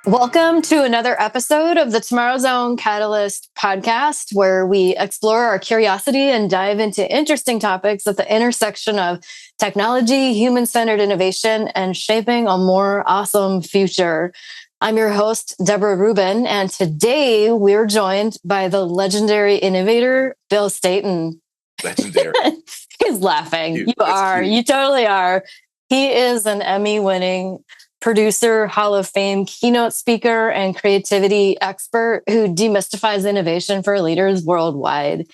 Welcome to another episode of the TomorrowZone Catalyst Podcast, where we explore our curiosity and dive into interesting topics at the intersection of technology, human-centered innovation, and shaping a more awesome future. I'm your host, Deb Reuben, and today we're joined by the legendary innovator, Bill Stainton. Legendary. He's laughing. Cute. You That's are. cute. You totally are. He is an Emmy-winning producer, Hall of Fame keynote speaker, and creativity expert who demystifies innovation for leaders worldwide.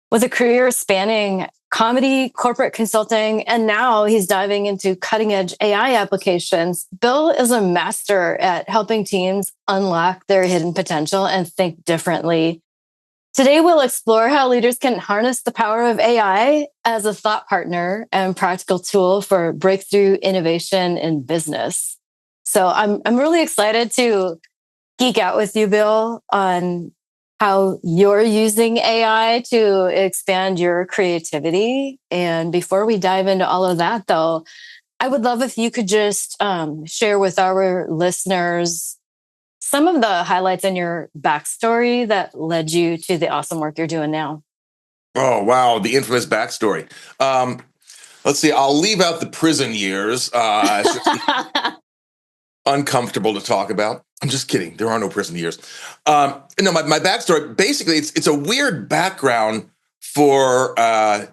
With a career spanning comedy, corporate consulting, and now he's diving into cutting-edge AI applications, Bill is a master at helping teams unlock their hidden potential and think differently. Today, we'll explore how leaders can harness the power of AI as a thought partner and practical tool for breakthrough innovation in business. So I'm really excited to geek out with you, Bill, on how you're using AI to expand your creativity. And before we dive into all of that, though, I would love if you could just share with our listeners some of the highlights in your backstory that led you to the awesome work you're doing now. Oh, wow. The infamous backstory. Let's see. I'll leave out the prison years. Uncomfortable to talk about. I'm just kidding. There are no prison years. My backstory, basically, it's a weird background for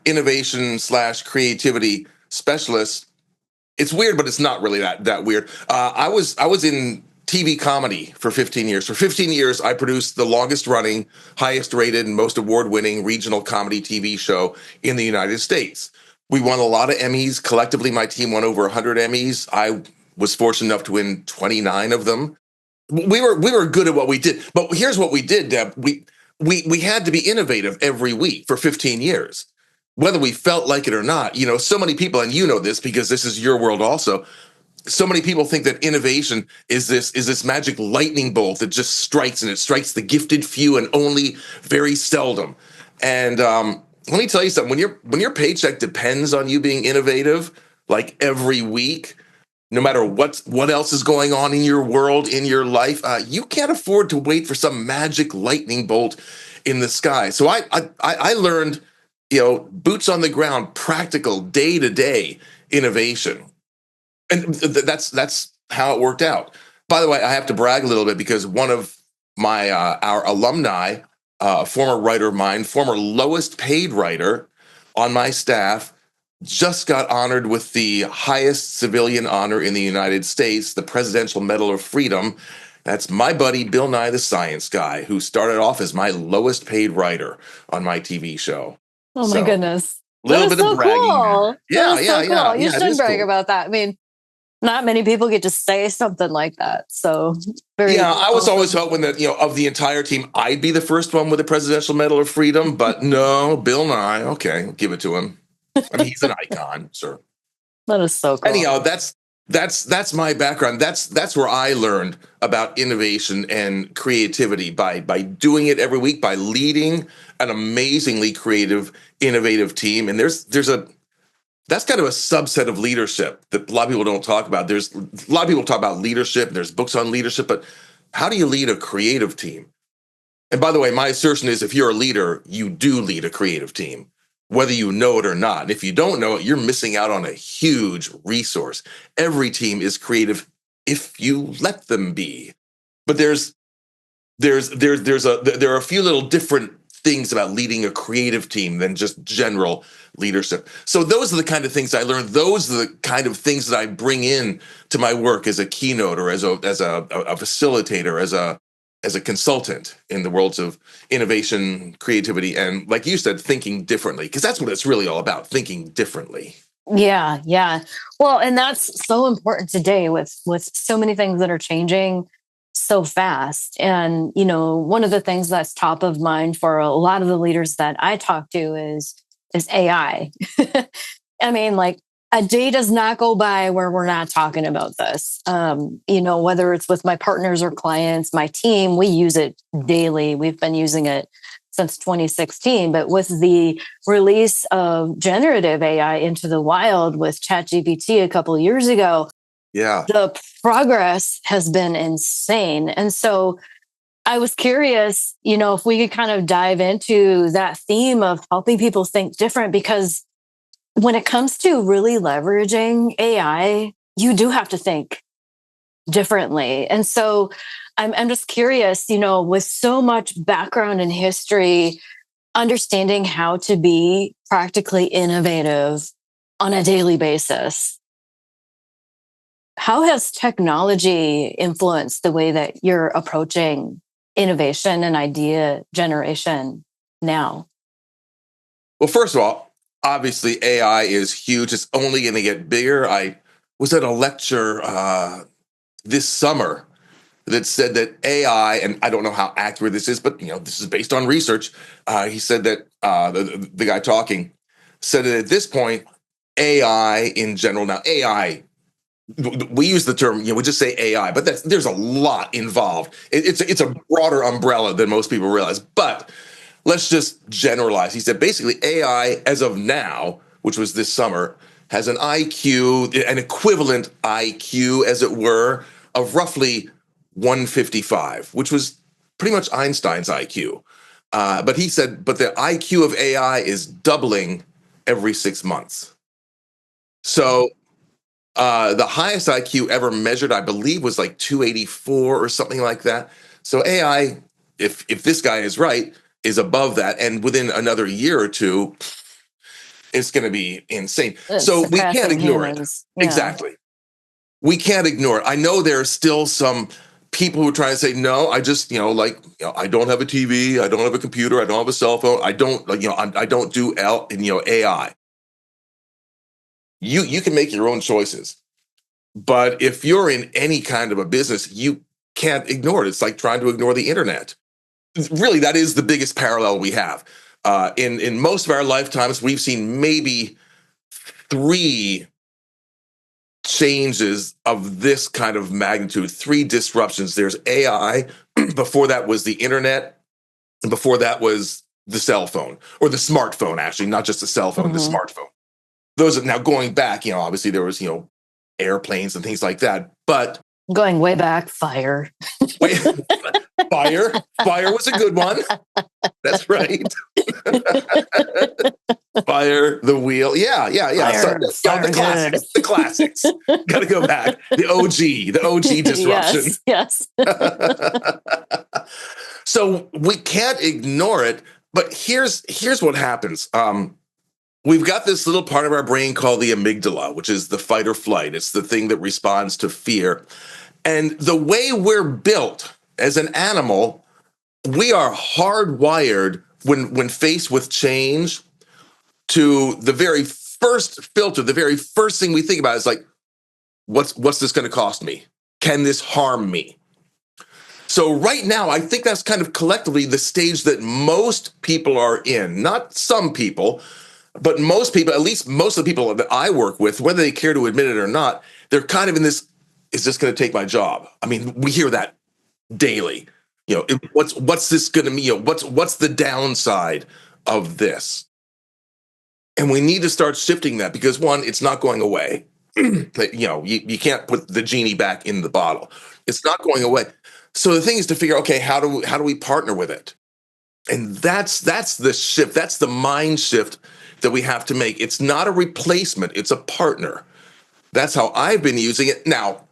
innovation / creativity specialists. It's weird, but it's not really that weird. I was in TV comedy for 15 years. For 15 years, I produced the longest running, highest rated, and most award-winning regional comedy TV show in the United States. We won a lot of Emmys. Collectively, my team won over 100 Emmys. I was fortunate enough to win 29 of them. We were good at what we did. But here's what we did, Deb. We had to be innovative every week for 15 years, whether we felt like it or not. You know, so many people, and you know this because this is your world also, so many people think that innovation is this magic lightning bolt that just strikes, and it strikes the gifted few and only very seldom. And let me tell you something. When your paycheck depends on you being innovative, like every week, no matter what else is going on in your world, in your life, you can't afford to wait for some magic lightning bolt in the sky. So I learned, boots on the ground, practical, day-to-day innovation. And that's how it worked out. By the way, I have to brag a little bit because one of my our alumni, former writer of mine, former lowest paid writer on my staff, just got honored with the highest civilian honor in the United States, the Presidential Medal of Freedom. That's my buddy, Bill Nye the Science Guy, who started off as my lowest paid writer on my TV show. Oh, my goodness. A little bit of bragging. Cool. Yeah. You should brag about that. I mean, not many people get to say something like that. So I was always hoping that, of the entire team, I'd be the first one with the Presidential Medal of Freedom. But no, Bill Nye. Okay, I'll give it to him. I mean, he's an icon, sir. That is so cool. Anyhow, that's my background. That's where I learned about innovation and creativity by doing it every week, by leading an amazingly creative, innovative team. And that's kind of a subset of leadership that a lot of people don't talk about. There's a lot of people talk about leadership. There's books on leadership, but how do you lead a creative team? And by the way, my assertion is if you're a leader, you do lead a creative team, whether you know it or not. And if you don't know it, you're missing out on a huge resource. Every team is creative if you let them be. But there are a few little different things about leading a creative team than just general leadership. So those are the kind of things I learned. Those are the kind of things that I bring in to my work as a keynote or as a facilitator, as a consultant in the worlds of innovation, creativity, and, like you said, thinking differently, because that's what it's really all about, thinking differently. Yeah. Well, and that's so important today with so many things that are changing so fast. And, one of the things that's top of mind for a lot of the leaders that I talk to is AI. I mean, like, a day does not go by where we're not talking about this. Whether it's with my partners or clients, my team, we use it daily. We've been using it since 2016, but with the release of generative AI into the wild with ChatGPT a couple of years ago, Yeah. The progress has been insane. And so I was curious, if we could kind of dive into that theme of helping people think different, because when it comes to really leveraging AI, you do have to think differently. And so I'm just curious, with so much background and history, understanding how to be practically innovative on a daily basis. How has technology influenced the way that you're approaching innovation and idea generation now? Well, first of all, obviously AI is huge. It's only going to get bigger. I was at a lecture this summer that said that AI, and I don't know how accurate this is, but this is based on research. He said that the guy talking said that at this point, AI in general, now AI, we use the term, we just say AI, but there's a lot involved. It's a broader umbrella than most people realize. But let's just generalize. He said basically AI, as of now, which was this summer, has an IQ, an equivalent IQ, as it were, of roughly 155, which was pretty much Einstein's IQ. But he said, but the IQ of AI is doubling every 6 months. So the highest IQ ever measured, I believe, was like 284 or something like that. So AI, if this guy is right, is above that. And within another year or two, it's going to be insane. So we can't ignore it. Yeah. Exactly. We can't ignore it. I know there are still some people who are trying to say, no, I just, I don't have a TV. I don't have a computer. I don't have a cell phone. I don't, I don't do AI. You can make your own choices. But if you're in any kind of a business, you can't ignore it. It's like trying to ignore the internet. Really, that is the biggest parallel we have. In most of our lifetimes, we've seen maybe 3 changes of this kind of magnitude, 3 disruptions. There's AI. Before that was the internet. And before that was the cell phone, or the smartphone, actually, not just the cell phone, the smartphone. Those are now going back, obviously there was, airplanes and things like that. But going way back, fire. Fire was a good one. That's right. Fire, the wheel. Yeah. The classics. Got to go back. The OG disruption. Yes. So we can't ignore it. But here's what happens. We've got this little part of our brain called the amygdala, which is the fight or flight. It's the thing that responds to fear. And the way we're built as an animal, we are hardwired when faced with change to the very first filter, the very first thing we think about is like, what's this going to cost me? Can this harm me? So right now, I think that's kind of collectively the stage that most people are in. Not some people, but most people, at least most of the people that I work with, whether they care to admit it or not, they're kind of in this, is this going to take my job? I mean, we hear that daily. What's this going to mean? What's the downside of this? And we need to start shifting that because, one, it's not going away. You can't put the genie back in the bottle. It's not going away. So the thing is to figure, okay, how do we partner with it? And that's the shift. That's the mind shift that we have to make. It's not a replacement. It's a partner. That's how I've been using it. Now,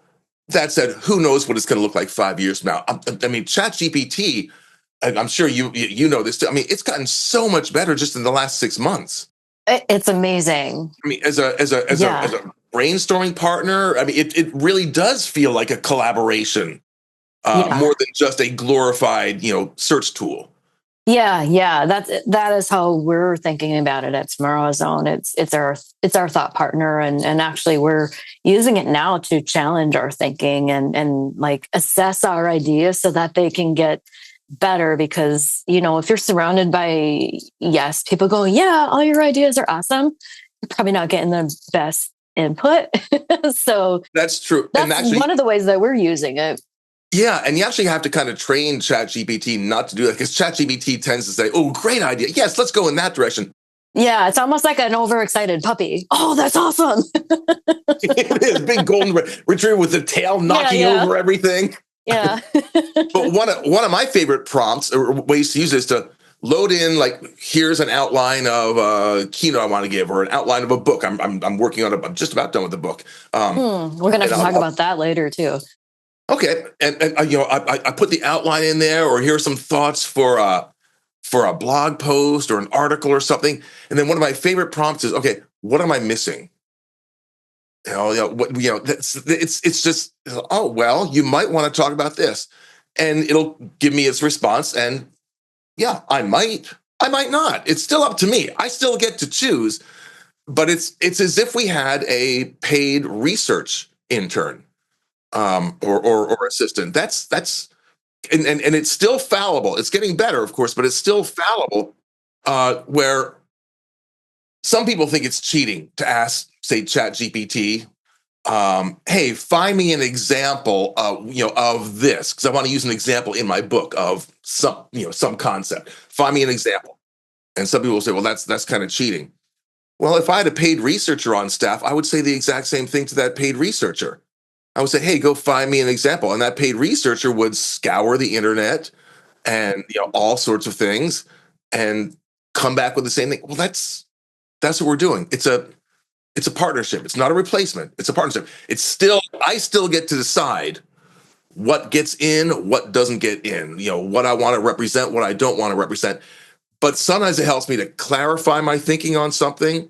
that said, who knows what it's going to look like 5 years from now? I mean, ChatGPT, I'm sure you know this too. I mean, it's gotten so much better just in the last 6 months. It's amazing. I mean, as a brainstorming partner, I mean, it really does feel like a collaboration more than just a glorified, search tool. Yeah. That is how we're thinking about it at TomorrowZone. It's our thought partner, and actually we're using it now to challenge our thinking and like assess our ideas so that they can get better. Because if you're surrounded by people going, yeah, all your ideas are awesome, you're probably not getting the best input. So that's true. That's actually one of the ways that we're using it. Yeah, and you actually have to kind of train ChatGPT not to do that, because ChatGPT tends to say, oh, great idea. Yes, let's go in that direction. Yeah, it's almost like an overexcited puppy. Oh, that's awesome. It is big golden retriever with the tail knocking over everything. Yeah. But one of my favorite prompts or ways to use it is to load in, like, here's an outline of a keynote I want to give, or an outline of a book I'm working on. I'm just about done with the book. We're gonna have to talk about that later too. Okay, and I put the outline in there, or here are some thoughts for a blog post or an article or something. And then one of my favorite prompts is, okay, what am I missing? It's just, oh, well, you might want to talk about this, and it'll give me its response. And yeah, I might not. It's still up to me. I still get to choose, but it's as if we had a paid research intern, or assistant. And it's still fallible. It's getting better, of course, but it's still fallible. Where some people think it's cheating to ask, say, ChatGPT, hey, find me an example of this, because I want to use an example in my book of some concept. Find me an example. And some people will say, well, that's kind of cheating. Well, if I had a paid researcher on staff, I would say the exact same thing to that paid researcher. I would say, hey, go find me an example. And that paid researcher would scour the internet and all sorts of things and come back with the same thing. Well, that's what we're doing. It's a partnership. It's not a replacement. It's a partnership. I still get to decide what gets in, what doesn't get in, what I want to represent, what I don't want to represent. But sometimes it helps me to clarify my thinking on something.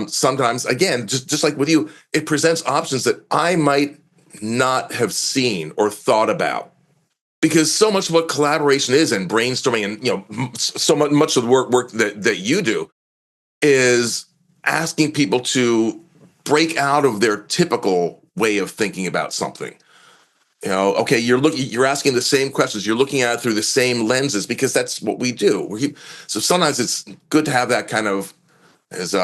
Sometimes, again, just like with you, it presents options that I might not have seen or thought about, because so much of what collaboration is, and brainstorming, and so much of the work that you do is asking people to break out of their typical way of thinking about something. Okay, you're asking the same questions, you're looking at it through the same lenses, because that's what we do. So sometimes it's good to have that kind of, as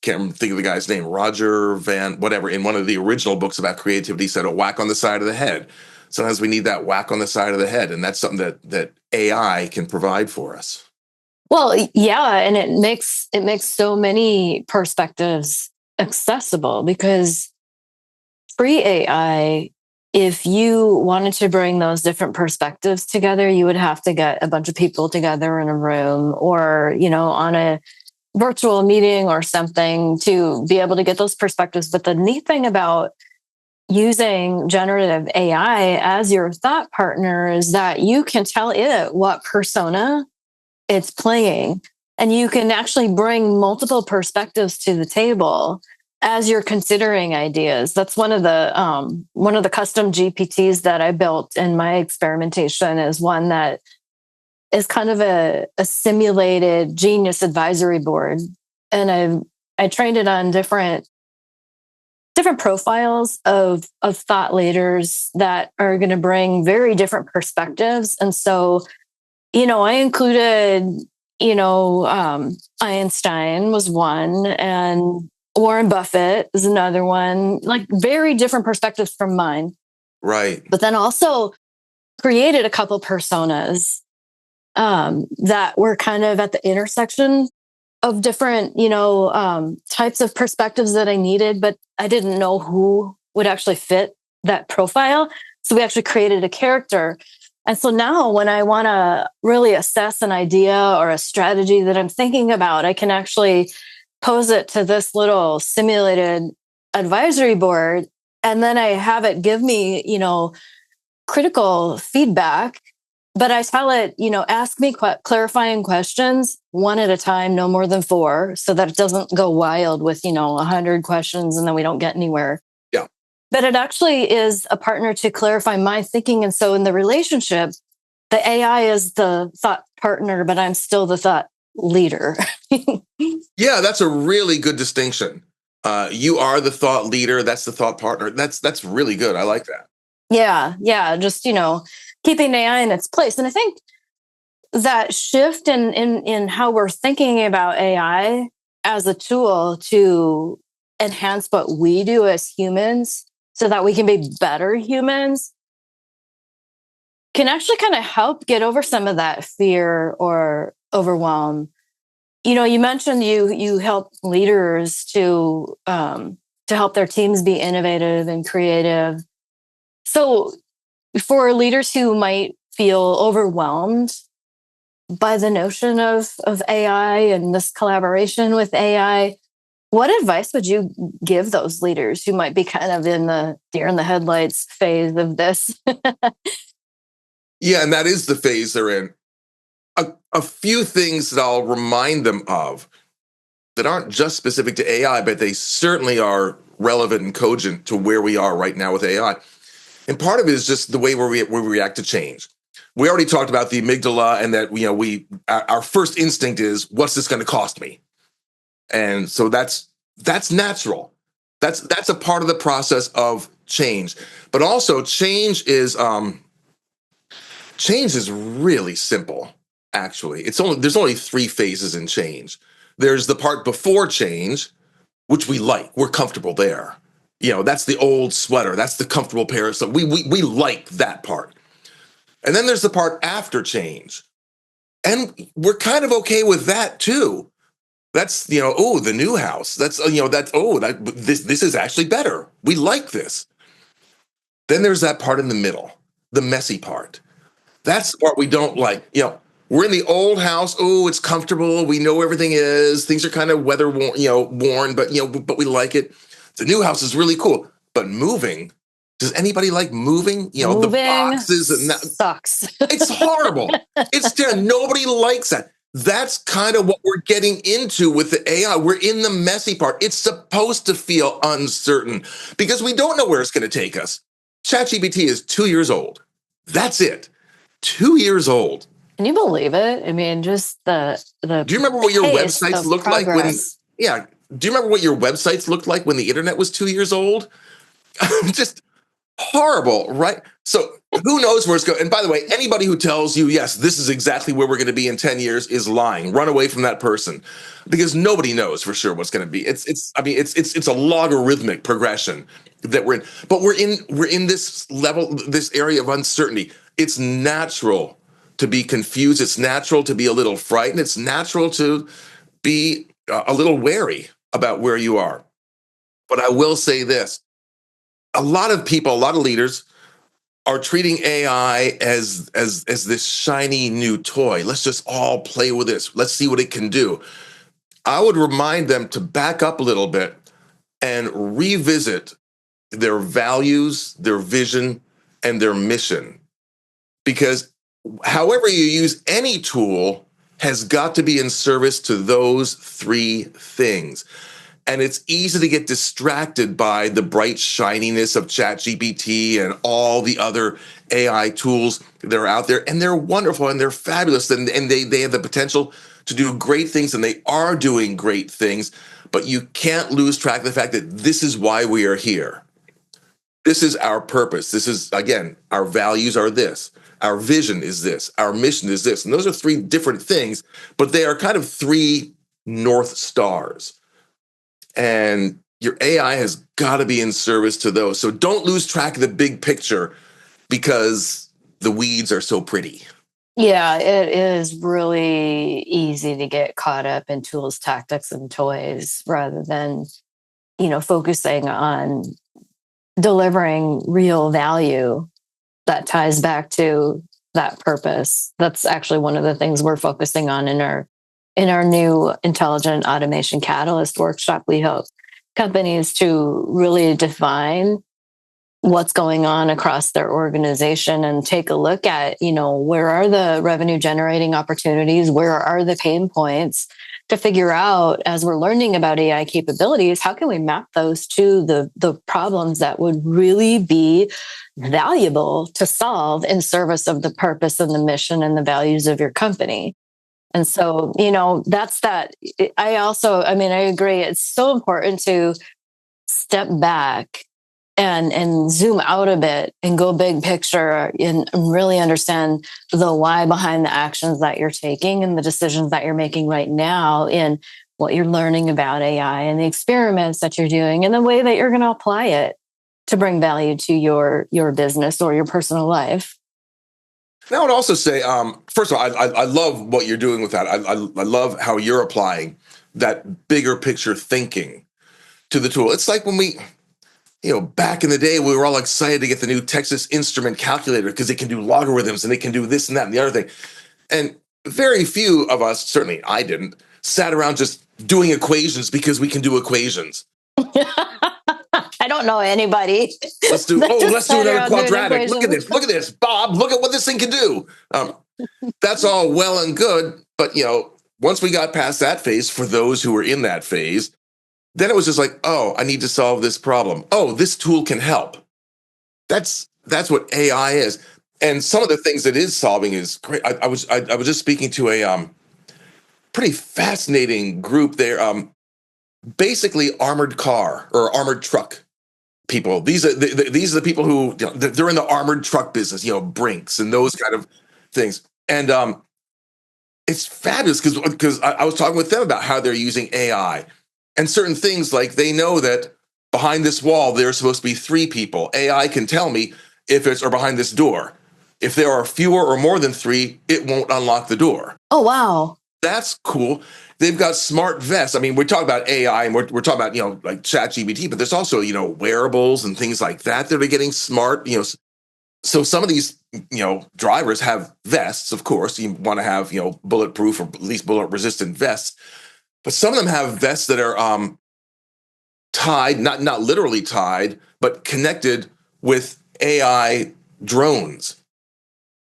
can't think of the guy's name, Roger Van, whatever, in one of the original books about creativity said, a whack on the side of the head. Sometimes we need that whack on the side of the head. And that's something that AI can provide for us. Well, yeah. And it makes so many perspectives accessible, because pre-AI, if you wanted to bring those different perspectives together, you would have to get a bunch of people together in a room, or, on a virtual meeting or something, to be able to get those perspectives. But the neat thing about using generative AI as your thought partner is that you can tell it what persona it's playing, and you can actually bring multiple perspectives to the table as you're considering ideas. That's one of the custom GPTs that I built in my experimentation, is one that is kind of a simulated genius advisory board. And I trained it on different profiles of thought leaders that are going to bring very different perspectives. And so, I included, Einstein was one, and Warren Buffett is another one, like very different perspectives from mine. Right. But then also created a couple personas that were kind of at the intersection of different, types of perspectives that I needed, but I didn't know who would actually fit that profile. So we actually created a character. And so now when I want to really assess an idea or a strategy that I'm thinking about, I can actually pose it to this little simulated advisory board. And then I have it give me, critical feedback. But I tell it, ask me clarifying questions one at a time, no more than 4, so that it doesn't go wild with, 100 questions and then we don't get anywhere. Yeah. But it actually is a partner to clarify my thinking. And so in the relationship, the AI is the thought partner, but I'm still the thought leader. Yeah, that's a really good distinction. You are the thought leader. That's the thought partner. That's really good. I like that. Yeah. Just, keeping AI in its place. And I think that shift in how we're thinking about AI as a tool to enhance what we do as humans so that we can be better humans can actually kind of help get over some of that fear or overwhelm. You mentioned you help leaders to help their teams be innovative and creative. So for leaders who might feel overwhelmed by the notion of AI and this collaboration with AI, what advice would you give those leaders who might be kind of in the deer in the headlights phase of this? Yeah, and that is the phase they're in. A few things that I'll remind them of that aren't just specific to AI, but they certainly are relevant and cogent to where we are right now with AI. And part of it is just the way we react to change. We already talked about the amygdala, and that our first instinct is, what's this going to cost me? And so that's natural. That's a part of the process of change. But also change is really simple. Actually, there's only three phases in change. There's the part before change, which we like. We're comfortable there. That's the old sweater. That's the comfortable pair of stuff. We like that part. And then there's the part after change. And we're kind of okay with that too. That's, the new house. This is actually better. We like this. Then there's that part in the middle, the messy part. That's the part we don't like. We're in the old house. Oh, it's comfortable. We know everything is. Things are kind of weather worn, but we like it. The new house is really cool. But moving, does anybody like moving? Moving the boxes and that sucks. It's horrible. It's terrible. Nobody likes that. That's kind of what we're getting into with the AI. We're in the messy part. It's supposed to feel uncertain because we don't know where it's going to take us. ChatGPT is 2 years old. That's it. 2 years old. Can you believe it? I mean, just the Do you remember what your websites looked like when? Yeah. Do you remember what your websites looked like when the internet was 2 years old? Just horrible, right? So who knows where it's going? And by the way, anybody who tells you, yes, this is exactly where we're going to be in 10 years is lying. Run away from that person because nobody knows for sure what's going to be. It's a logarithmic progression that we're in. But we're in this level, this area of uncertainty. It's natural to be confused. It's natural to be a little frightened. It's natural to be a little wary about where you are. But I will say this. A lot of people, a lot of leaders are treating AI as this shiny new toy. Let's just all play with this. Let's see what it can do. I would remind them to back up a little bit and revisit their values, their vision, and their mission. Because however you use any tool has got to be in service to those three things. And it's easy to get distracted by the bright shininess of ChatGPT and all the other AI tools that are out there. And they're wonderful and they're fabulous. And they have the potential to do great things, and they are doing great things. But you can't lose track of the fact that this is why we are here. This is our purpose. This is, again, our values are this. Our vision is this. Our mission is this. And those are three different things, but they are kind of three North Stars. And your AI has got to be in service to those. So don't lose track of the big picture because the weeds are so pretty. Yeah, it is really easy to get caught up in tools, tactics, and toys rather than, focusing on delivering real value that ties back to that purpose. That's actually one of the things we're focusing on in our new Intelligent Automation Catalyst workshop. We help companies to really define what's going on across their organization and take a look at, where are the revenue generating opportunities? Where are the pain points to figure out, as we're learning about AI capabilities, how can we map those to the problems that would really be valuable to solve in service of the purpose and the mission and the values of your company? And so, that's that. I agree. It's so important to step back and zoom out a bit and go big picture and really understand the why behind the actions that you're taking and the decisions that you're making right now in what you're learning about AI and the experiments that you're doing and the way that you're going to apply it to bring value to your business or your personal life. Now, I would also say, first of all, I love what you're doing with that. I love how you're applying that bigger picture thinking to the tool. It's like when back in the day, we were all excited to get the new Texas Instrument calculator because it can do logarithms and it can do this and that and the other thing. And very few of us, certainly I didn't, sat around just doing equations because we can do equations. I don't know anybody. Let's do another quadratic. Look at this, Bob. Look at what this thing can do. That's all well and good, but once we got past that phase, for those who were in that phase, then it was just like, oh, I need to solve this problem. Oh, this tool can help. That's what AI is, and some of the things it is solving is great. I was just speaking to a pretty fascinating group there. Basically, armored car or armored truck people. These are the people who they're in the armored truck business. Brinks and those kind of things, and it's fabulous because I was talking with them about how they're using AI and certain things, like they know that behind this wall there's supposed to be 3 people. AI can tell me or behind this door. If there are fewer or more than 3, it won't unlock the door. Oh, wow. That's cool. They've got smart vests. I mean, we talk about AI and we're talking about, like ChatGPT, but there's also, wearables and things like that are getting smart. So some of these, drivers have vests, of course. You want to have, bulletproof or at least bullet resistant vests. But some of them have vests that are tied, not literally tied, but connected with AI drones.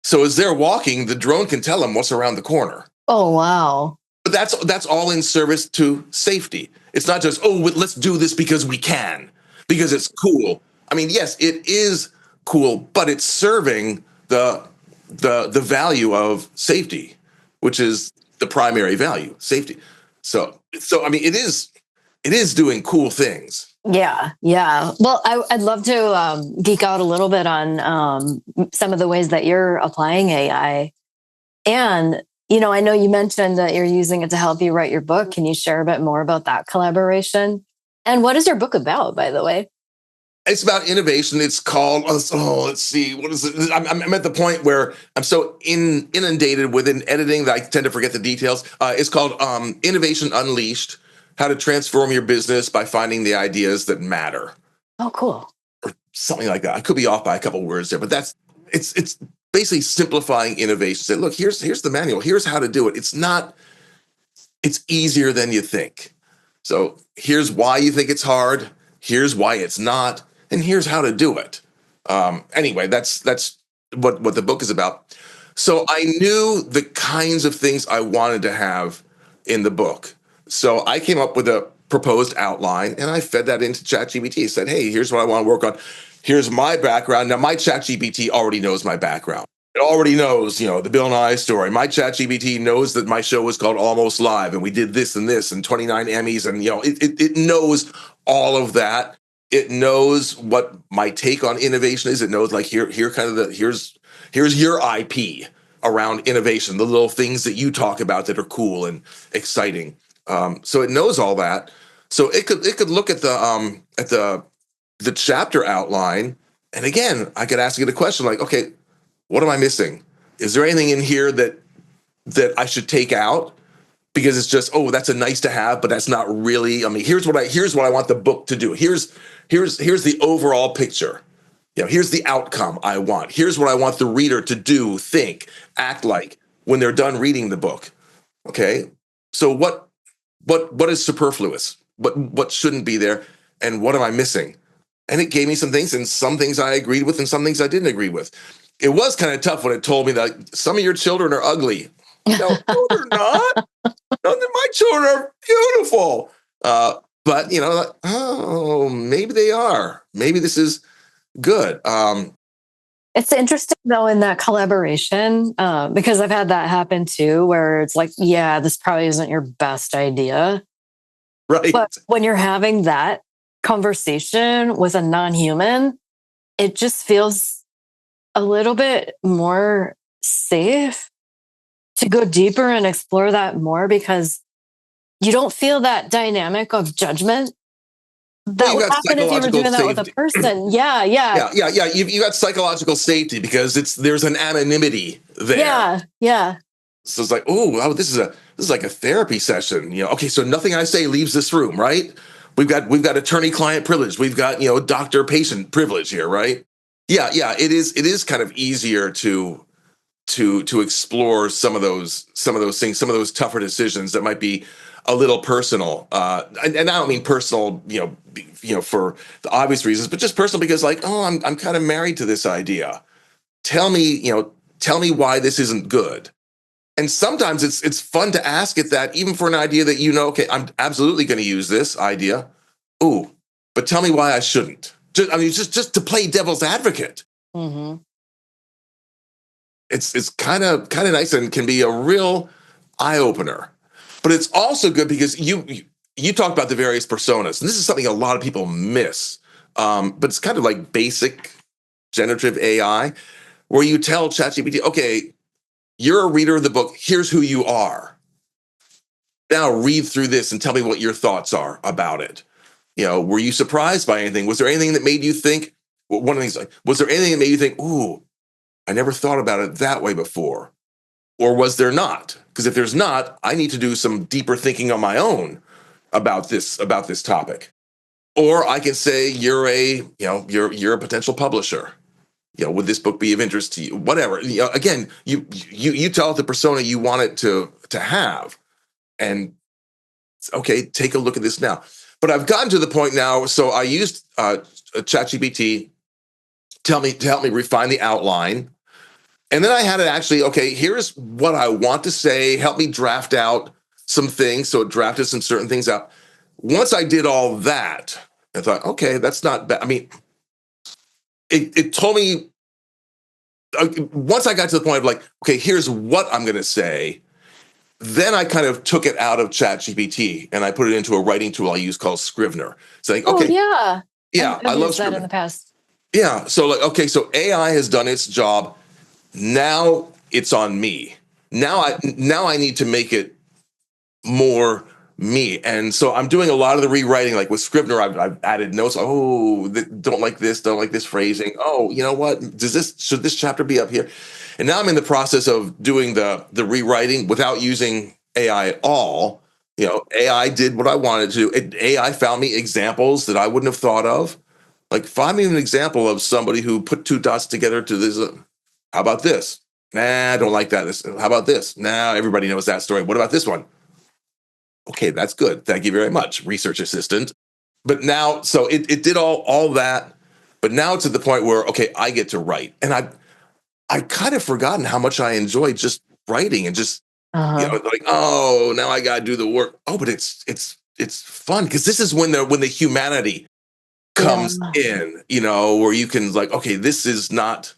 So as they're walking, the drone can tell them what's around the corner. Oh, wow. But that's all in service to safety. It's not just, let's do this because we can, because it's cool. I mean, yes, it is cool, but it's serving the value of safety, which is the primary value, safety. So I mean, it is doing cool things. Yeah. Well, I'd love to geek out a little bit on some of the ways that you're applying AI. And, I know you mentioned that you're using it to help you write your book. Can you share a bit more about that collaboration? And what is your book about, by the way? It's about innovation. It's called, let's see, what is it? I'm at the point where I'm so inundated within editing that I tend to forget the details. It's called Innovation Unleashed: How to Transform Your Business by Finding the Ideas That Matter. Oh, cool. Or something like that. I could be off by a couple words there, but it's basically simplifying innovation. Say, look, here's the manual. Here's how to do it. It's easier than you think. So here's why you think it's hard. Here's why it's not. And here's how to do it. Anyway, that's what the book is about. So I knew the kinds of things I wanted to have in the book. So I came up with a proposed outline and I fed that into ChatGPT. Said, hey, here's what I want to work on. Here's my background. Now, my ChatGPT already knows my background. It already knows, the Bill Nye story. My ChatGPT knows that my show was called Almost Live and we did this and 29 Emmys. And, it knows all of that. It knows what my take on innovation is. It knows, like, here's your IP around innovation, the little things that you talk about that are cool and exciting. So it knows all that. So it could look at the chapter outline, and again, I could ask it a question like, okay, what am I missing? Is there anything in here that I should take out? Because it's just, that's a nice to have, but that's not really. I mean, here's what I want the book to do. Here's the overall picture. Here's the outcome I want. Here's what I want the reader to do, think, act like when they're done reading the book. Okay, so what is superfluous? What shouldn't be there? And what am I missing? And it gave me some things, and some things I agreed with and some things I didn't agree with. It was kind of tough when it told me that some of your children are ugly. No, they're not. No, my children are beautiful. But, maybe they are. Maybe this is good. It's interesting, though, in that collaboration, because I've had that happen, too, where it's like, yeah, this probably isn't your best idea. Right. But when you're having that conversation with a non-human, it just feels a little bit more safe to go deeper and explore that more, because you don't feel that dynamic of judgment. Well, That you would got happen if you were psychological doing that with a safety. person. Yeah, yeah. Yeah. You got psychological safety because there's an anonymity there. Yeah, yeah. So it's like, oh, this is like a therapy session. Okay, so nothing I say leaves this room, right? We've got attorney-client privilege. We've got doctor-patient privilege here, right? Yeah. It is kind of easier to explore some of those things, some of those tougher decisions that might be a little personal. And I don't mean personal, for the obvious reasons, but just personal because, like, oh, I'm kind of married to this idea. Tell me why this isn't good. And sometimes it's fun to ask it that, even for an idea that okay, I'm absolutely going to use this idea. Ooh, but tell me why I shouldn't. Just to play devil's advocate. Mm-hmm. It's kind of nice and can be a real eye opener. But it's also good because you talked about the various personas, and this is something a lot of people miss. But it's kind of like basic generative AI, where you tell ChatGPT, okay, you're a reader of the book. Here's who you are. Now read through this and tell me what your thoughts are about it. Were you surprised by anything? Was there anything that made you think? One of these, was there anything that made you think, ooh, I never thought about it that way before? Or was there not? Because if there's not, I need to do some deeper thinking on my own about this topic. Or I can say you're a potential publisher. Would this book be of interest to you? Whatever. Again, you tell it the persona you want it to have, and okay, take a look at this now. But I've gotten to the point now. So I used ChatGPT to help me refine the outline. And then I had it actually, okay, here's what I want to say. Help me draft out some things. So it drafted some certain things out. Once I did all that, I thought, okay, that's not bad. I mean, it told me, once I got to the point of like, okay, here's what I'm going to say. Then I kind of took it out of ChatGPT and I put it into a writing tool I use called Scrivener. Saying, okay, yeah, I love used that Scrivener in the past. Yeah, so like, okay, so AI has done its job. Now it's on me. Now I need to make it more me. And so I'm doing a lot of the rewriting, like with Scrivener, I've added notes. Oh, don't like this phrasing. Oh, you know what? Should this chapter be up here? And now I'm in the process of doing the rewriting without using AI at all. AI did what I wanted to do. AI found me examples that I wouldn't have thought of. Like, find me an example of somebody who put two dots together to this. How about this? Nah, I don't like that. How about this? Nah, everybody knows that story. What about this one? Okay, that's good. Thank you very much, research assistant. But now, so it did all that, but now it's at the point where, okay, I get to write. And I kind of forgotten how much I enjoy just writing and just, like, oh, now I got to do the work. Oh, but it's fun because this is when the humanity comes in, where you can like, okay, this is not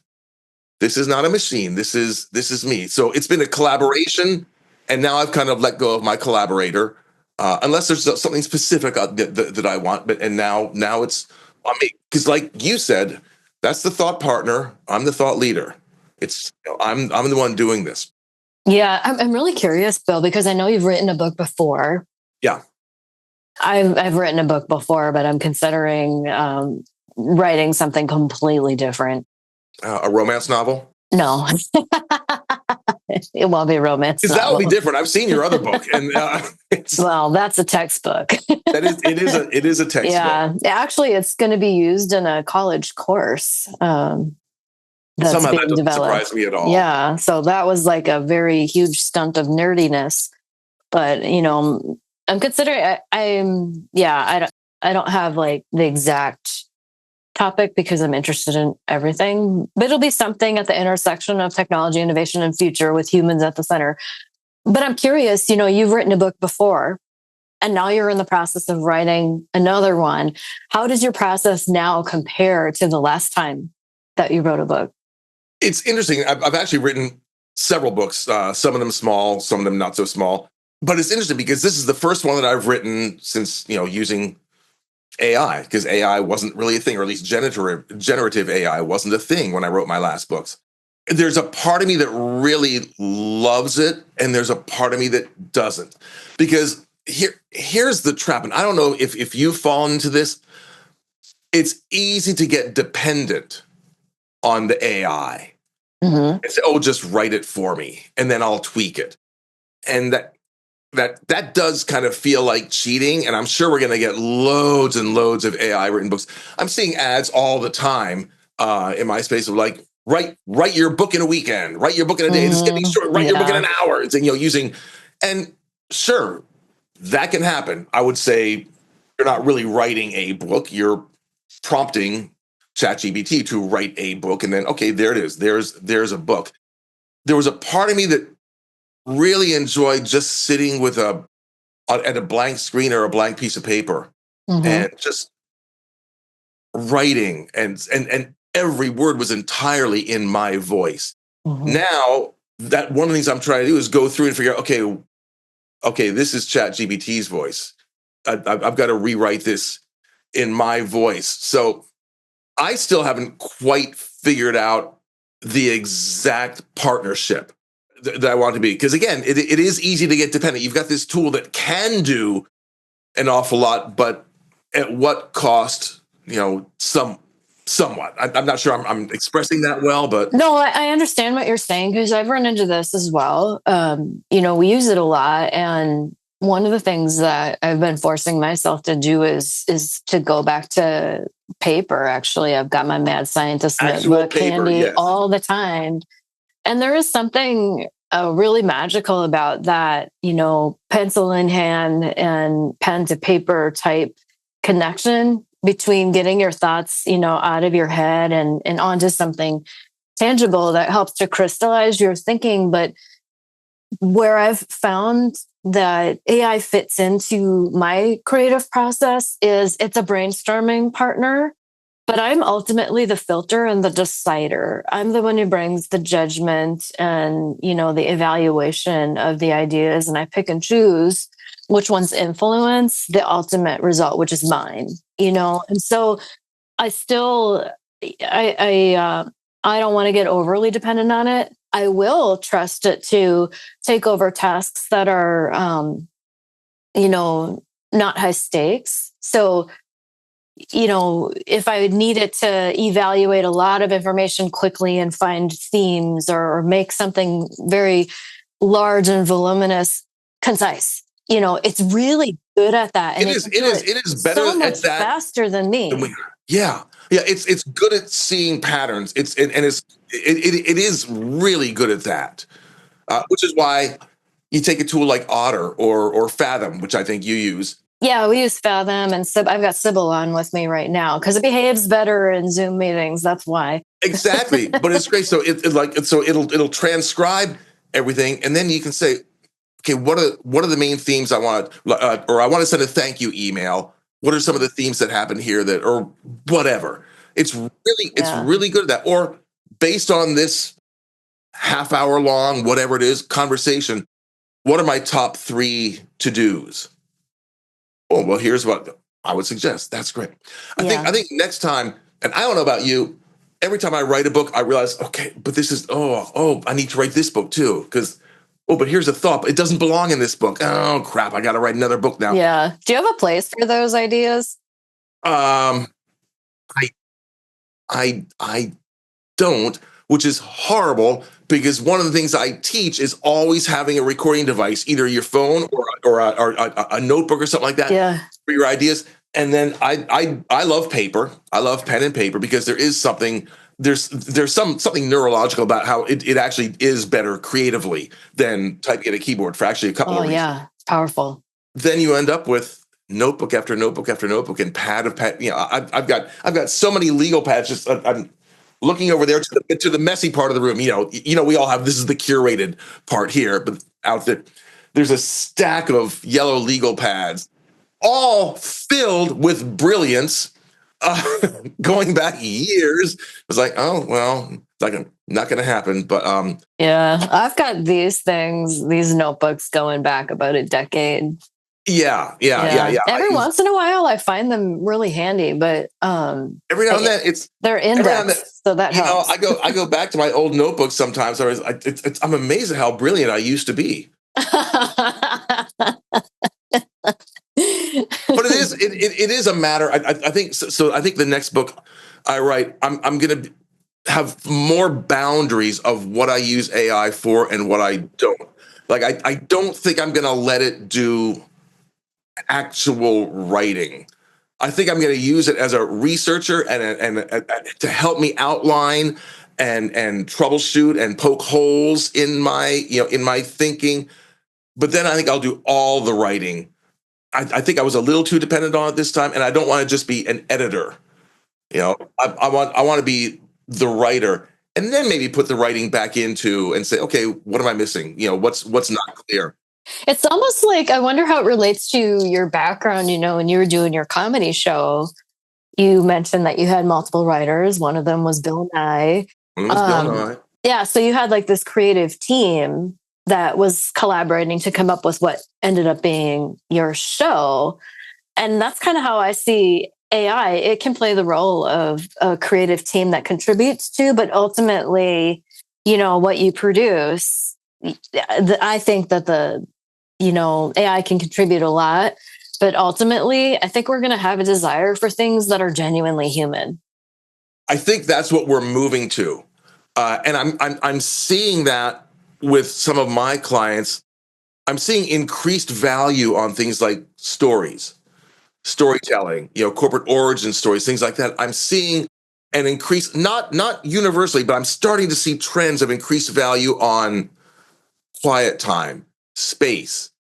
a machine. This is me. So it's been a collaboration. And now I've kind of let go of my collaborator, unless there's something specific that I want. But now it's on me, because like you said, that's the thought partner. I'm the thought leader. It's I'm the one doing this. Yeah, I'm really curious, Bill, because I know you've written a book before. Yeah, I've written a book before, but I'm considering writing something completely different. A romance novel. No. It won't be a romance novel. That would be different. I've seen your other book, and well, that's a textbook. It is a textbook. Yeah, actually, it's going to be used in a college course. That's somehow being that doesn't developed. surprise me at all. Yeah, so that was like a very huge stunt of nerdiness. But I'm considering. I don't have like the exact topic because I'm interested in everything, but it'll be something at the intersection of technology, innovation, and future with humans at the center. But I'm curious, you've written a book before and now you're in the process of writing another one. How does your process now compare to the last time that you wrote a book? It's interesting. I've actually written several books, some of them small, some of them not so small, but it's interesting because this is the first one that I've written since, using AI, because AI wasn't really a thing, or at least generative AI wasn't a thing when I wrote my last books. There's a part of me that really loves it, and there's a part of me that doesn't. Because here's the trap, and I don't know if you've fallen into this. It's easy to get dependent on the AI and say, "Oh, just write it for me, and then I'll tweak it." And that does kind of feel like cheating. And I'm sure we're going to get loads and loads of AI written books. I'm seeing ads all the time in my space of like, write your book in a weekend, write your book in a day. It's getting short. Write your book in an hour. It's, using, and sure, that can happen. I would say you're not really writing a book. You're prompting ChatGPT to write a book, and then, okay, there it is. There's a book. There was a part of me that really enjoyed just sitting with at a blank screen or a blank piece of paper and just writing, and every word was entirely in my voice. Now, that one of the things I'm trying to do is go through and figure out, okay, this is ChatGPT's voice. I've got to rewrite this in my voice. So I still haven't quite figured out the exact partnership that I want to be. Because again, it is easy to get dependent. You've got this tool that can do an awful lot, but at what cost, somewhat. I'm not sure I'm expressing that well, but. No, I understand what you're saying, because I've run into this as well. We use it a lot. And one of the things that I've been forcing myself to do is to go back to paper. Actually, I've got my Mad Scientist notebook handy all the time. And there is something really magical about that, pencil in hand and pen to paper type connection between getting your thoughts, out of your head and onto something tangible that helps to crystallize your thinking. But where I've found that AI fits into my creative process is it's a brainstorming partner, but I'm ultimately the filter and the decider. I'm the one who brings the judgment and, the evaluation of the ideas. And I pick and choose which ones influence the ultimate result, which is mine, And so I still, I don't want to get overly dependent on it. I will trust it to take over tasks that are, not high stakes. So, if I need it to evaluate a lot of information quickly and find themes or make something very large and voluminous, concise, it's really good at that. And it is better so much at that faster than me. Yeah. It's good at seeing patterns. It is really good at that, which is why you take a tool like Otter or Fathom, which I think you use. Yeah, we use Fathom, and I've got Sybil on with me right now because it behaves better in Zoom meetings. That's why. Exactly, but it's great. So it'll transcribe everything, and then you can say, okay, what are the main themes I want, or I want to send a thank you email. What are some of the themes that happen here or whatever? It's really good at that. Or based on this half-hour long, whatever it is, conversation, what are my top 3 to-dos? Oh, well, here's what I would suggest. That's great. I think next time, and I don't know about you, every time I write a book, I realize, okay, but this is, I need to write this book too. Because, but here's a thought, but it doesn't belong in this book. Oh, crap, I got to write another book now. Yeah. Do you have a place for those ideas? I don't, which is horrible, because one of the things I teach is always having a recording device, either your phone or a notebook or something like that for your ideas. And then I love paper. I love pen and paper because there is something, there's something neurological about how it actually is better creatively than typing at a keyboard for actually a couple of reasons. Yeah, it's powerful. Then you end up with notebook after notebook after notebook and pad of pad. I've got so many legal pads. Just I'm looking over there to the messy part of the room. We all have, this is the curated part here, but out there, there's a stack of yellow legal pads, all filled with brilliance, going back years. It was like, oh, well, it's not going to happen. But I've got these notebooks going back about a decade. Yeah. Every once in a while, I find them really handy, but every now and then they're indexed, so that helps. I go back to my old notebooks sometimes. I'm amazed at how brilliant I used to be. But it is a matter. I think so. So I think the next book I write, I'm going to have more boundaries of what I use AI for and what I don't. Like I don't think I'm going to let it do actual writing. I think I'm going to use it as a researcher and to help me outline and troubleshoot and poke holes in my thinking. But then I think I'll do all the writing. I think I was a little too dependent on it this time, and I don't want to just be an editor. I want to be the writer, and then maybe put the writing back into and say, okay, what am I missing? What's not clear. It's almost like, I wonder how it relates to your background. When you were doing your comedy show, you mentioned that you had multiple writers. One of them was Bill Nye. Yeah, so you had like this creative team that was collaborating to come up with what ended up being your show. And that's kind of how I see AI. It can play the role of a creative team that contributes to, but ultimately, what you produce, I think that AI can contribute a lot, but ultimately, I think we're going to have a desire for things that are genuinely human. I think that's what we're moving to. And I'm seeing that with some of my clients. I'm seeing increased value on things like storytelling, corporate origin stories, things like that. I'm seeing an increase, not universally, but I'm starting to see trends of increased value on quiet time, space,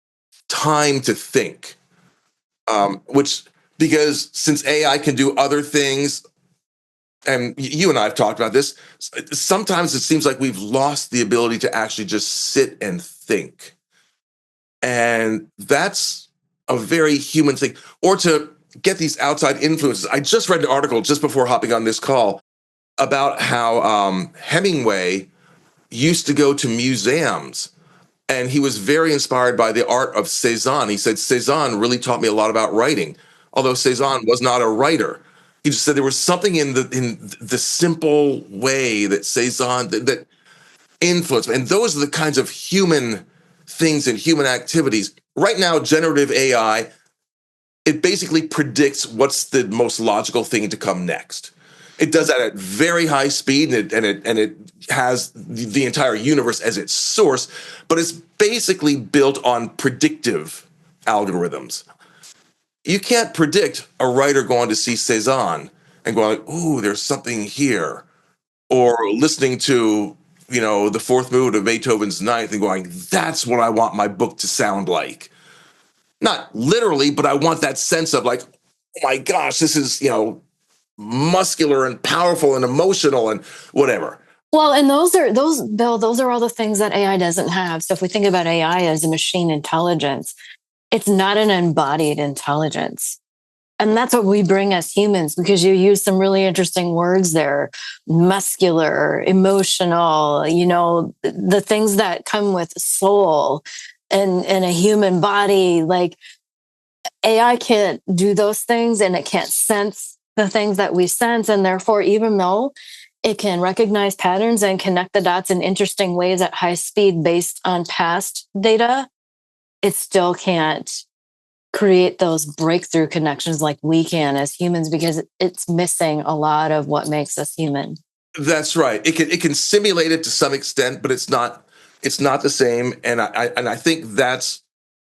time to think, because since AI can do other things, and you and I have talked about this, sometimes it seems like we've lost the ability to actually just sit and think. And that's a very human thing. Or to get these outside influences. I just read an article just before hopping on this call about how Hemingway used to go to museums, and he was very inspired by the art of Cézanne. He said, Cézanne really taught me a lot about writing, although Cézanne was not a writer. He just said there was something in the simple way that Cézanne that influenced me. And those are the kinds of human things and human activities. Right now, generative AI, it basically predicts what's the most logical thing to come next. It does that at very high speed, and it has the entire universe as its source, but it's basically built on predictive algorithms. You can't predict a writer going to see Cézanne and going, "Ooh, there's something here," or listening to the fourth movement of Beethoven's Ninth and going, "That's what I want my book to sound like." Not literally, but I want that sense of like, "Oh my gosh, this is muscular and powerful and emotional and whatever." Well, and Bill, those are all the things that AI doesn't have. So if we think about AI as a machine intelligence, it's not an embodied intelligence. And that's what we bring as humans, because you use some really interesting words there: muscular, emotional, the things that come with soul and a human body. Like, AI can't do those things, and it can't sense the things that we sense. And therefore, even though it can recognize patterns and connect the dots in interesting ways at high speed based on past data, it still can't create those breakthrough connections like we can as humans, because it's missing a lot of what makes us human. That's right. It can simulate it to some extent, but it's not the same. And I think that's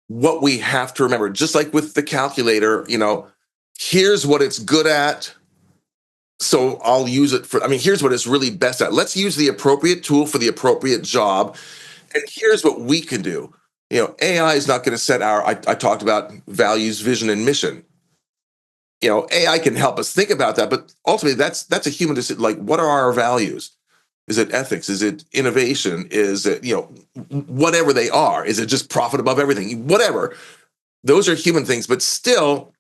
what we have to remember. Just like with the calculator, here's what it's good at, so I'll use it for. Here's what it's really best at. Let's use the appropriate tool for the appropriate job. And here's what we can do. AI is not going to set I talked about values, vision, and mission. AI can help us think about that, but ultimately that's a human decision. Like, what are our values? Is it ethics? Is it innovation? Is it, whatever they are? Is it just profit above everything? Whatever. Those are human things, but still,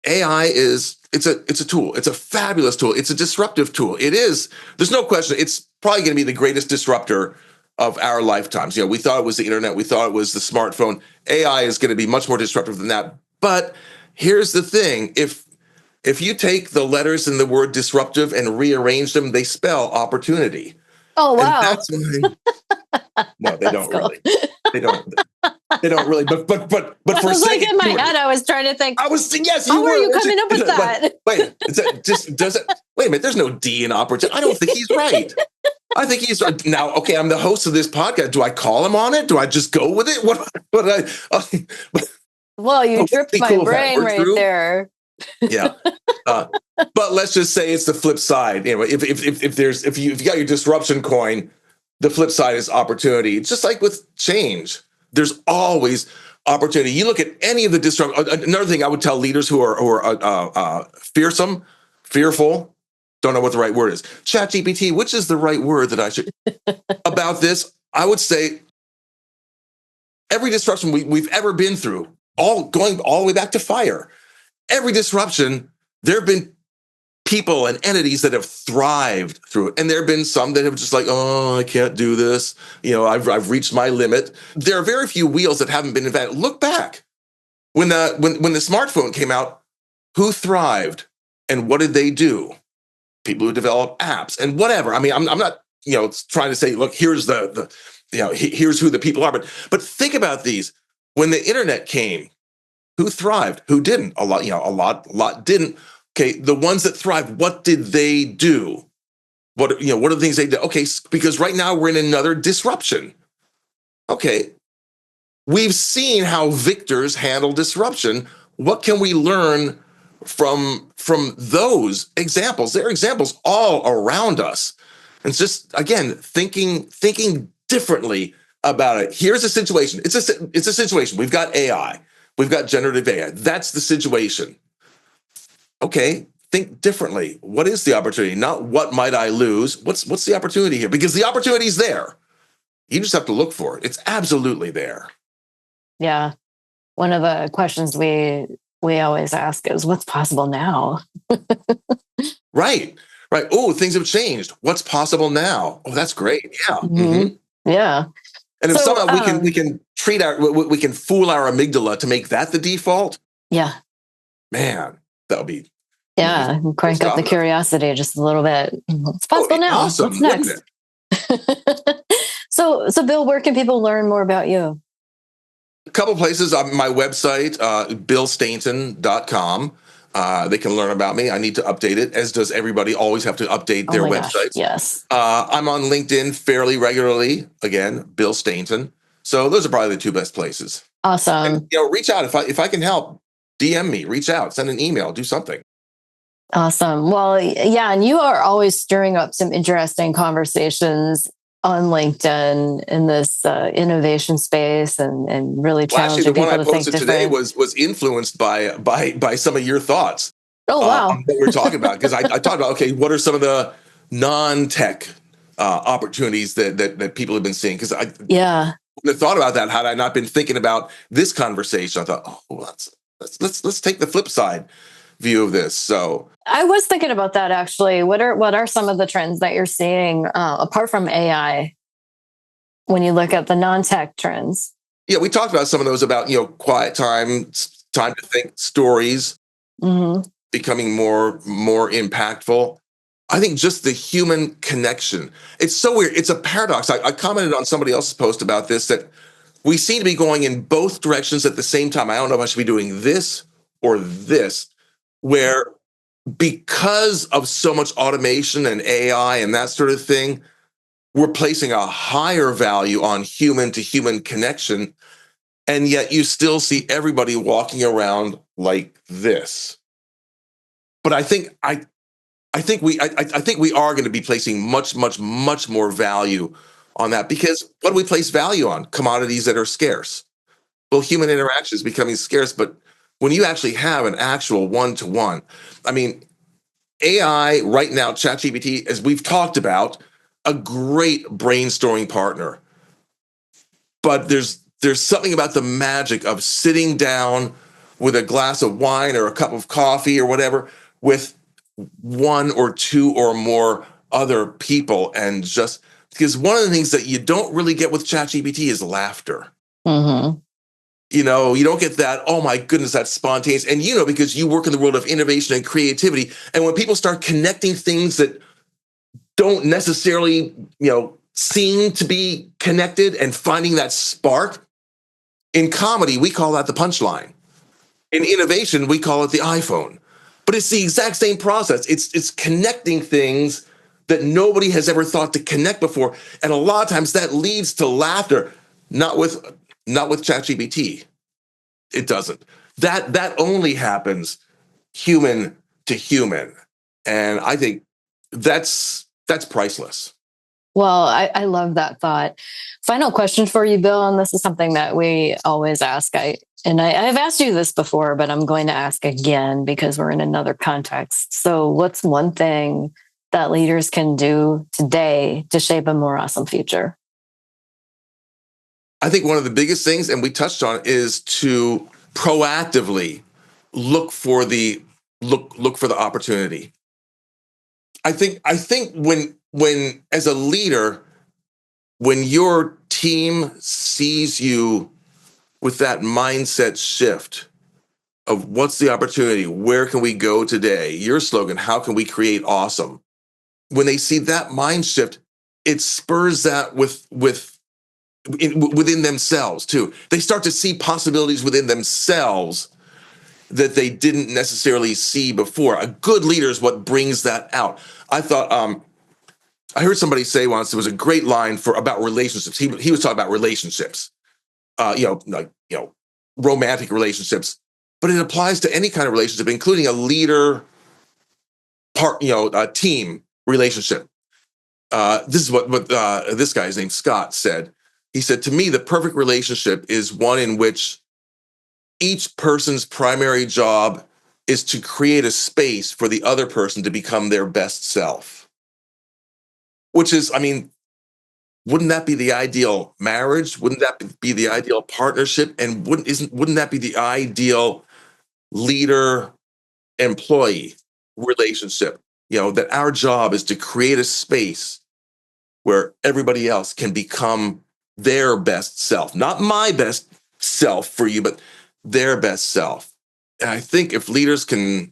AI it's a tool. It's a fabulous tool. It's a disruptive tool. It is. There's no question. It's probably going to be the greatest disruptor of our lifetimes. We thought it was the internet. We thought it was the smartphone. AI is going to be much more disruptive than that. But here's the thing. If you take the letters in the word disruptive and rearrange them, they spell opportunity. Oh, wow. And that's why, no, they don't really. They don't. They don't really, but I for a was like second, in my head, I was trying to think, I was thinking, yes, how you are were. you coming up with that? Wait, is that just does it? Wait a minute, there's no D in opportunity. I don't think he's right. I think he's right. Now. Okay, I'm the host of this podcast. Do I call him on it? Do I just go with it? Well, you tripped my brain right there. Yeah. But let's just say it's the flip side. Anyway, if you got your disruption coin, the flip side is opportunity. It's just like with change. There's always opportunity. You look at any of the disrupt. Another thing I would tell leaders who are fearful, don't know what the right word is. ChatGPT, which is the right word that I should about this? I would say every disruption we've ever been through, going all the way back to fire. Every disruption, there have been people and entities that have thrived through it. And there have been some that have just like, oh, I can't do this. I've reached my limit. There are very few wheels that haven't been invented. Look back. When the smartphone came out, who thrived and what did they do? People who develop apps and whatever. I mean, I'm not, trying to say, look, here's here's who the people are. But think about these. When the internet came, who thrived? Who didn't? A lot didn't. Okay, the ones that thrived, what did they do? What are the things they did? Okay, because right now we're in another disruption. Okay, we've seen how victors handle disruption. What can we learn from those examples? There are examples all around us. And it's just, again, thinking differently about it. Here's a situation. It's a situation. We've got AI. We've got generative AI. That's the situation. Okay, think differently. What is the opportunity? Not what might I lose? What's the opportunity here? Because the opportunity is there. You just have to look for it. It's absolutely there. Yeah. One of the questions we always ask is, what's possible now? Right. Oh, things have changed. What's possible now? Oh, that's great. Yeah. Mm-hmm. Yeah. And if somehow we can fool our amygdala to make that the default. Yeah. Man, that would be. Yeah. Crank up the curiosity just a little bit. What's possible now? Awesome. What's next? So Bill, where can people learn more about you? A couple places on my website, billstainton.com. They can learn about me. I need to update it, as does everybody. Always have to update their websites. Yes. I'm on LinkedIn fairly regularly. Again, Bill Stainton. So those are probably the two best places. Awesome. And, reach out if I can help. DM me, reach out, send an email, do something. Awesome. Well, yeah, and you are always stirring up some interesting conversations on LinkedIn in this innovation space and really challenging people to think different. The one I posted today was influenced by some of your thoughts. Oh, wow. That we're talking about, because I talked about, okay, what are some of the non-tech opportunities that people have been seeing? Because I wouldn't have thought about that had I not been thinking about this conversation. I thought, let's take the flip side view of this. So I was thinking about that actually. What are some of the trends that you're seeing apart from AI when you look at the non-tech trends? Yeah, we talked about some of those about, quiet time to think, stories, becoming more impactful. I think just the human connection. It's so weird. It's a paradox. I commented on somebody else's post about this, that we seem to be going in both directions at the same time. I don't know if I should be doing this or this, where because of so much automation and AI and that sort of thing, we're placing a higher value on human to human connection. And yet you still see everybody walking around like this. But I think we are going to be placing much more value on that, because what do we place value on? Commodities that are scarce. Well, human interaction is becoming scarce, but when you actually have an actual one-to-one, I mean, AI right now, ChatGPT, as we've talked about, a great brainstorming partner. But there's something about the magic of sitting down with a glass of wine or a cup of coffee or whatever with one or two or more other people, and just because one of the things that you don't really get with ChatGPT is laughter. Mm-hmm. You don't get that, oh my goodness, that's spontaneous. And because you work in the world of innovation and creativity, and when people start connecting things that don't necessarily, seem to be connected and finding that spark, In comedy, we call that the punchline. In innovation, we call it the iPhone. But it's the exact same process. It's connecting things that nobody has ever thought to connect before. And a lot of times that leads to laughter, not with ChatGPT. It doesn't. That only happens human to human. And I think that's priceless. Well, I love that thought. Final question for you, Bill, and this is something that we always ask. I've asked you this before, but I'm going to ask again because we're in another context. So what's one thing that leaders can do today to shape a more awesome future? I think one of the biggest things, and we touched on, is to proactively look for the opportunity. I think when as a leader, when your team sees you with that mindset shift of what's the opportunity, where can we go today? Your slogan, how can we create awesome? When they see that mind shift, it spurs that within themselves too. They start to see possibilities within themselves that they didn't necessarily see before. A good leader is what brings that out. I thought, I heard somebody say once, there was a great line about relationships. He was talking about relationships, romantic relationships, but it applies to any kind of relationship, including a leader a team relationship. This is what this guy's named Scott said. He said, to me, the perfect relationship is one in which each person's primary job is to create a space for the other person to become their best self. Which is, wouldn't that be the ideal marriage? Wouldn't that be the ideal partnership? And wouldn't that be the ideal leader-employee relationship? That our job is to create a space where everybody else can become their best self. Not my best self for you, but their best self. And I think if leaders can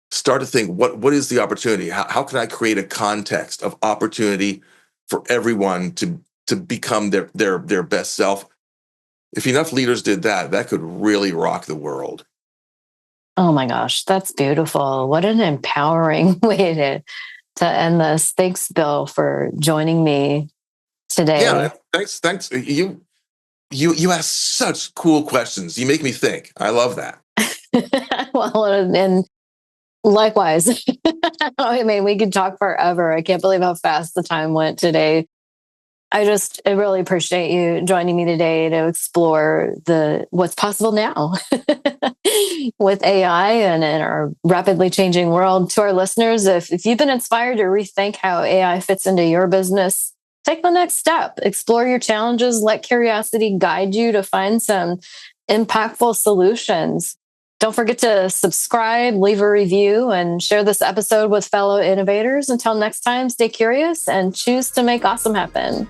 start to think, what is the opportunity? How can I create a context of opportunity for everyone to become their best self? If enough leaders did that, that could really rock the world. Oh my gosh, that's beautiful. What an empowering way to end this. Thanks, Bill, for joining me today. Yeah, thanks. You ask such cool questions. You make me think. I love that. Well, and likewise. We could talk forever. I can't believe how fast the time went today. I really appreciate you joining me today to explore what's possible now with AI and in our rapidly changing world. To our listeners, if you've been inspired to rethink how AI fits into your business, take the next step. Explore your challenges. Let curiosity guide you to find some impactful solutions. Don't forget to subscribe, leave a review, and share this episode with fellow innovators. Until next time, stay curious and choose to make awesome happen.